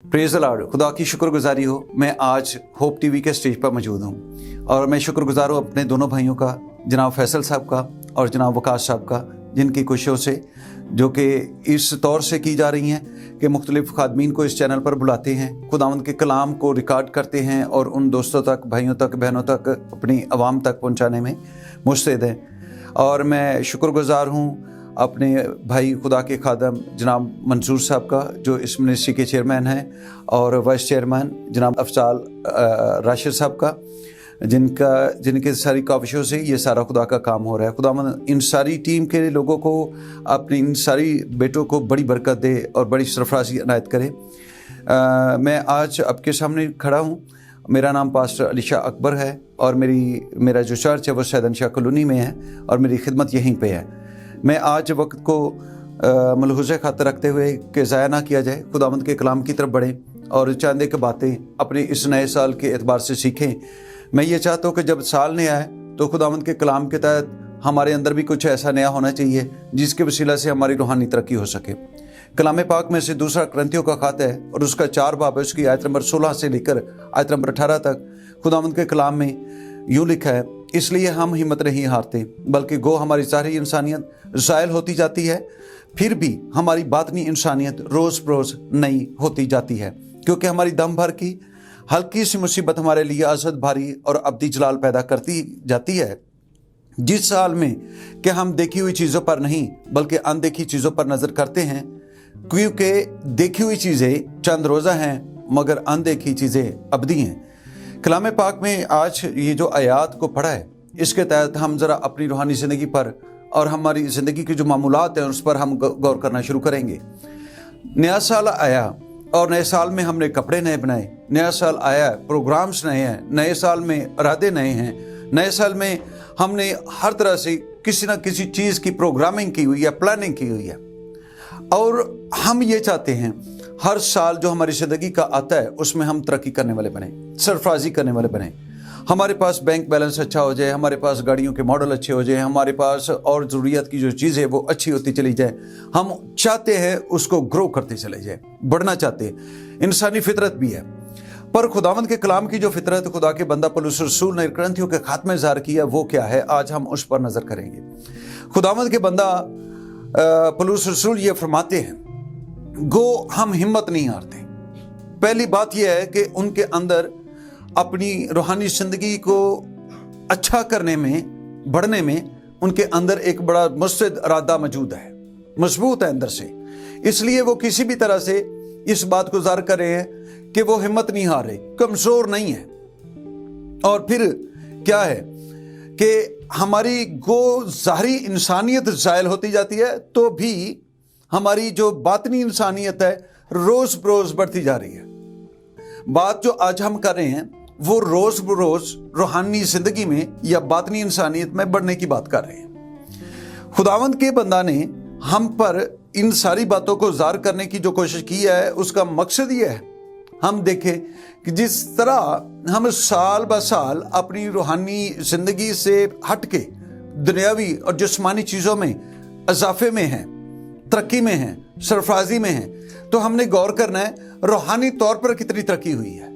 Praise the Lord. खुदा की शुक्रगुजारी हो, मैं आज होप टीवी के स्टेज पर मौजूद हूँ और मैं शुक्रगुजार हूँ अपने दोनों भाइयों का, जनाब फैसल साहब का और जनाब वकास साहब का, जिनकी कोशिशों से जो कि इस तौर से की जा रही हैं कि मुख्तलिफ़ खादमीन को इस चैनल पर बुलाते हैं, खुदावंद के कलाम को रिकॉर्ड करते हैं और उन दोस्तों तक, भाइयों तक, बहनों तक, अपनी आवाम तक पहुँचाने में मुस्तैद हैं। और मैं शुक्रगुजार हूँ अपने भाई खुदा के खादम जनाब मंसूर साहब का, जो इस मिनिस्ट्री के चेयरमैन हैं, और वाइस चेयरमैन जनाब अफजाल राशिद साहब का, जिनके सारी काविशों से ये सारा खुदा का काम हो रहा है। खुदा इन सारी टीम के लोगों को, अपनी इन सारी बेटों को बड़ी बरकत दे और बड़ी सरफराजी इनायत करे। मैं आज आपके सामने खड़ा हूँ। मेरा नाम पास्टर अलीशा अकबर है और मेरा जो चर्च है वो सैयदन शाह कॉलोनी में है और मेरी खिदमत यहीं पे है। मैं आज वक्त को मलहूज़े खातर रखते हुए कि ज़ाया ना किया जाए, खुदावंद के कलाम की तरफ बढ़ें और चंद एक बातें अपने इस नए साल के एतबार से सीखें। मैं ये चाहता हूँ कि जब साल नया है तो खुदावंद के कलाम के तहत हमारे अंदर भी कुछ ऐसा नया होना चाहिए जिसके वसीला से हमारी रूहानी तरक्की हो सके। कलाम पाक में से दूसरा करंथियों का खत है और उसका 4 बाब है, उसकी आयत नंबर 16 से लेकर आयत नंबर 18 तक खुदावंद के कलाम में यूँ लिखा है, इसलिए हम हिम्मत नहीं हारते, बल्कि गो हमारी सारी इंसानियत ज़ायल होती जाती है, फिर भी हमारी बातनी इंसानियत रोज़ बरोज़ नई होती जाती है, क्योंकि हमारी दम भर की हल्की सी मुसीबत हमारे लिए अजद भारी और अब्दी जलाल पैदा करती जाती है। जिस हाल में कि हम देखी हुई चीज़ों पर नहीं बल्कि अनदेखी चीज़ों पर नज़र करते हैं, क्योंकि देखी हुई चीज़ें चंद रोज़ा हैं मगर अनदेखी चीज़ें अब्दी हैं। कलाम पाक में आज ये जो आयात को पढ़ा है, इसके तहत हम ज़रा अपनी रूहानी ज़िंदगी पर और हमारी ज़िंदगी की जो मामूलात हैं उस पर हम गौर करना शुरू करेंगे। नया साल आया और नए साल में हमने कपड़े नए बनाए, नया साल आया, प्रोग्राम्स नए हैं, नए साल में इरादे नए हैं, नए साल में हमने हर तरह से किसी न किसी चीज़ की प्रोग्रामिंग की हुई है, प्लानिंग की हुई है और हम ये चाहते हैं हर साल जो हमारी ज़िंदगी का आता है उसमें हम तरक्की करने वाले बने, सरफराजी करने वाले बने, हमारे पास बैंक बैलेंस अच्छा हो जाए, हमारे पास गाड़ियों के मॉडल अच्छे हो जाए, हमारे पास और ज़रूरियत की जो चीज़ है वो अच्छी होती चली जाए। हम चाहते हैं उसको ग्रो करते चले जाए, बढ़ना चाहते हैं, इंसानी फितरत भी है। पर खुदावंद के कलाम की जो फितरत खुदा के बंदा पौलुस रसूल ने करंथियों के खात में ज़ाहिर किया वो क्या है, आज हम उस पर नज़र करेंगे। खुदावंद के बंदा पौलुस रसूल ये फरमाते हैं, गो हम हिम्मत नहीं हारते। पहली बात यह है कि उनके अंदर अपनी रूहानी ज़िंदगी को अच्छा करने में, बढ़ने में उनके अंदर एक बड़ा मुस्तैद इरादा मौजूद है, मजबूत है अंदर से। इसलिए वो किसी भी तरह से इस बात को ज़ाहिर कर रहे हैं कि वो हिम्मत नहीं हार रहे, कमज़ोर नहीं है। और फिर क्या है कि हमारी गो ज़ाहरी इंसानियत ज़ायल होती जाती है तो भी हमारी जो बातनी इंसानियत है रोज़ बरोज़ बढ़ती जा रही है। बात जो आज हम कर रहे हैं वो रोज़ बरोज़ रूहानी ज़िंदगी में या बातनी इंसानियत में बढ़ने की बात कर रहे हैं। खुदावंद के बंदा ने हम पर इन सारी बातों को ज़ाहिर करने की जो कोशिश की है उसका मकसद ये है, हम देखें कि जिस तरह हम साल ब साल अपनी रूहानी ज़िंदगी से हट के दुनियावी और जिस्मानी चीज़ों में इजाफे में हैं, तरक्की में हैं, सरफराजी में हैं, तो हमने गौर करना है रूहानी तौर पर कितनी तरक्की हुई है,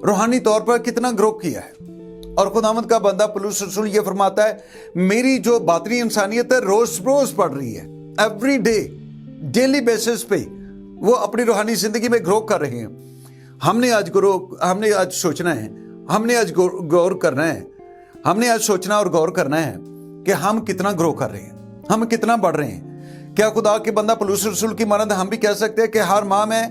रूहानी तौर पर कितना ग्रो किया है। और खुदावंद का बंदा पौलुस रसूल ये फरमाता है, मेरी जो बातनी इंसानियत है रोज़ रोज़ बढ़ रही है, एवरी डे, डेली बेसिस पे वो अपनी रूहानी ज़िंदगी में ग्रो कर रहे हैं। हमने आज सोचना है, हमने आज गौर करना है, हमने आज सोचना और गौर करना है कि हम कितना ग्रो कर रहे हैं, हम कितना बढ़ रहे हैं। क्या खुदा के बंदा पौलुस रसूल की मानद हम भी कह सकते हैं कि हर माह मैं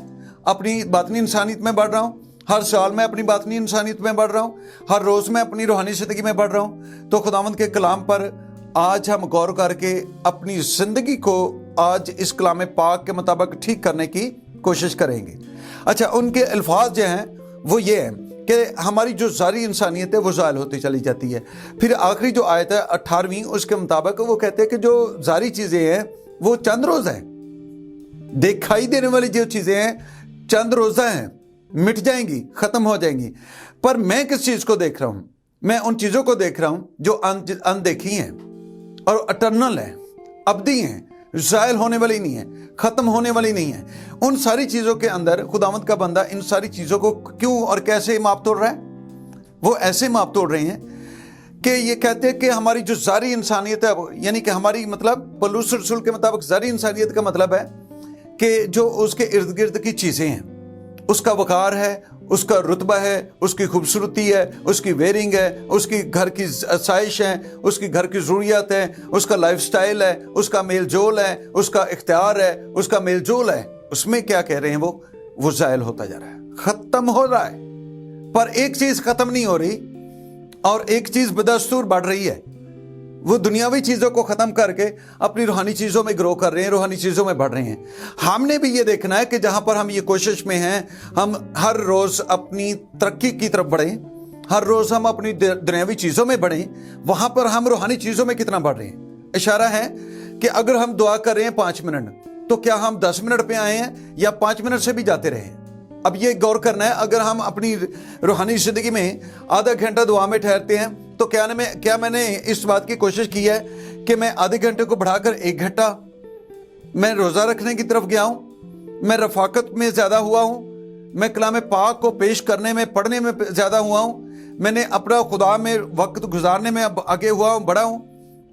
अपनी बातनी इंसानियत में बढ़ रहा हूँ, हर साल मैं अपनी बातनी इंसानियत में बढ़ रहा हूँ, हर रोज़ मैं अपनी रूहानी ज़िंदगी में बढ़ रहा हूँ? तो खुदावंद के कलाम पर आज हम गौर करके अपनी ज़िंदगी को आज इस कलाम पाक के मुताबिक ठीक करने की कोशिश करेंगे। अच्छा, उनके अल्फाज जो हैं वो ये हैं कि हमारी जो ज़ाहरी इंसानियत है वो ज़ायल होती चली जाती है। फिर आखिरी जो आयत है 18वीं, उसके मुताबिक वो कहते हैं कि जो ज़ाहरी चीज़ें हैं वो चंद रोज़ हैं, दिखाई देने वाली जो चीज़ें हैं चंद रोज़ा हैं, मिट जाएंगी, ख़त्म हो जाएंगी। पर मैं किस चीज़ को देख रहा हूँ? मैं उन चीज़ों को देख रहा हूँ जो अनदेखी हैं और अटर्नल हैं, अब्दी हैं, زائل ہونے والی نہیں ہے، ختم ہونے والی نہیں ہے۔ ان ساری چیزوں کے اندر خداوند کا بندہ ان ساری چیزوں کو کیوں اور کیسے ماپ توڑ رہا ہے؟ وہ ایسے ماپ توڑ رہے ہیں کہ یہ کہتے ہیں کہ ہماری جو ذاتی انسانیت ہے، یعنی کہ ہماری مطلب پولس رسول کے مطابق ذاتی انسانیت کا مطلب ہے کہ جو اس کے ارد گرد کی چیزیں ہیں، اس کا وقار ہے، اس کا رتبہ ہے، اس کی خوبصورتی ہے، اس کی ویئرنگ ہے، اس کی گھر کی آسائش ہے، اس کی گھر کی ضروریات ہے، اس کا لائف سٹائل ہے، اس کا میل جول ہے، اس کا اختیار ہے، اس کا میل جول ہے، اس میں کیا کہہ رہے ہیں وہ زائل ہوتا جا رہا ہے، ختم ہو رہا ہے۔ پر ایک چیز ختم نہیں ہو رہی اور ایک چیز بدستور بڑھ رہی ہے، وہ دنیاوی چیزوں کو ختم کر کے اپنی روحانی چیزوں میں گرو کر رہے ہیں، روحانی چیزوں میں بڑھ رہے ہیں۔ ہم نے بھی یہ دیکھنا ہے کہ جہاں پر ہم یہ کوشش میں ہیں ہم ہر روز اپنی ترقی کی طرف بڑھیں، ہر روز ہم اپنی دنیاوی چیزوں میں بڑھیں، وہاں پر ہم روحانی چیزوں میں کتنا بڑھ رہے ہیں۔ اشارہ ہے کہ اگر ہم دعا کر رہے ہیں 5 منٹ، تو کیا ہم 10 منٹ پہ آئے ہیں یا 5 منٹ سے بھی جاتے رہے ہیں؟ اب یہ غور کرنا ہے۔ اگر ہم اپنی روحانی زندگی میں آدھا گھنٹہ دعا میں ٹھہرتے ہیں تو کیا میں نے اس بات کی کوشش کی ہے کہ میں آدھے گھنٹے کو بڑھا کر 1 گھنٹہ میں روزہ رکھنے کی طرف گیا ہوں، میں رفاقت میں زیادہ ہوا ہوں، میں کلام پاک کو پیش کرنے میں پڑھنے میں زیادہ ہوا ہوں، میں نے اپنا خدا میں وقت گزارنے میں آگے ہوا ہوں، بڑا ہوں،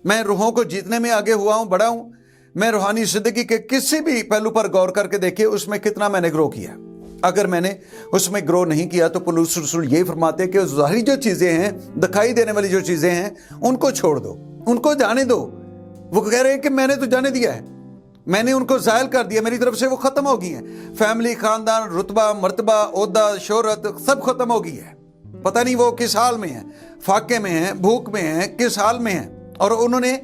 میں روحوں کو جیتنے میں آگے ہوا ہوں، بڑا ہوں، میں روحانی زندگی کے کسی بھی پہلو پر غور کر کے دیکھیے اس میں کتنا میں نے گرو کیا۔ اگر میں نے اس میں گرو نہیں کیا تو پولس رسول یہی فرماتے ہیں کہ ظاہری جو چیزیں ہیں، دکھائی دینے والی جو چیزیں ہیں، ان کو چھوڑ دو، ان کو جانے دو۔ وہ کہہ رہے ہیں کہ میں نے تو جانے دیا ہے، میں نے ان کو زائل کر دیا، میری طرف سے وہ ختم ہو گئی ہیں۔ فیملی، خاندان، رتبہ، مرتبہ، عہدہ، شہرت سب ختم ہو گئی ہے۔ پتہ نہیں وہ کس حال میں ہیں، فاقے میں ہیں، بھوک میں ہیں، کس حال میں ہیں۔ اور انہوں نے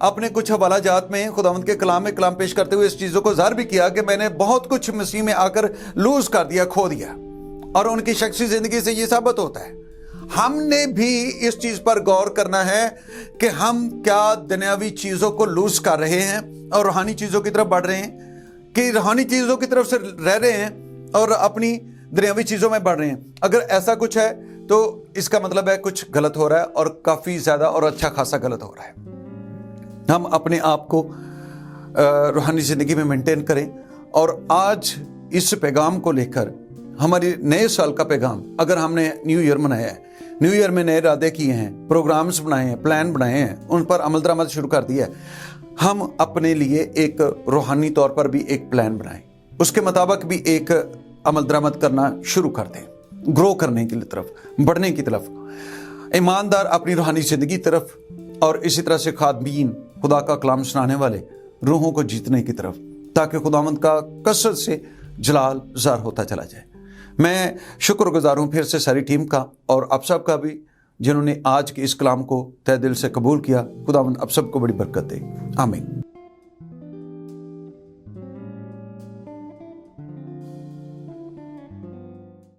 اپنے کچھ حوالہ جات میں خداوند کے کلام میں کلام پیش کرتے ہوئے اس چیزوں کو ظاہر بھی کیا کہ میں نے بہت کچھ مسیح میں آ کر لوز کر دیا، کھو دیا، اور ان کی شخصی زندگی سے یہ ثابت ہوتا ہے۔ ہم نے بھی اس چیز پر غور کرنا ہے کہ ہم کیا دنیاوی چیزوں کو لوز کر رہے ہیں اور روحانی چیزوں کی طرف بڑھ رہے ہیں، کہ روحانی چیزوں کی طرف سے رہ رہے ہیں اور اپنی دنیاوی چیزوں میں بڑھ رہے ہیں۔ اگر ایسا کچھ ہے تو اس کا مطلب ہے کچھ غلط ہو رہا ہے، اور کافی زیادہ اور اچھا خاصا غلط ہو رہا ہے۔ ہم اپنے آپ کو روحانی زندگی میں مینٹین کریں، اور آج اس پیغام کو لے کر ہماری نئے سال کا پیغام، اگر ہم نے نیو ایئر منایا ہے، نیو ایئر میں نئے ارادے کیے ہیں، پروگرامز بنائے ہیں، پلان بنائے ہیں، ان پر عمل درآمد شروع کر دیا ہے، ہم اپنے لیے ایک روحانی طور پر بھی ایک پلان بنائیں، اس کے مطابق بھی ایک عمل درآمد کرنا شروع کر دیں، گرو کرنے کی طرف، بڑھنے کی طرف، ایماندار اپنی روحانی زندگی طرف، اور اسی طرح سے خادمین، خدا کا کلام سنانے والے، روحوں کو جیتنے کی طرف، تاکہ خداوند کا کثرت سے جلال ظاہر ہوتا چلا جائے۔ میں شکر گزار ہوں پھر سے ساری ٹیم کا اور آپ سب کا بھی، جنہوں نے آج کے اس کلام کو تہ دل سے قبول کیا۔ خداوند آپ سب کو بڑی برکت دے، آمین۔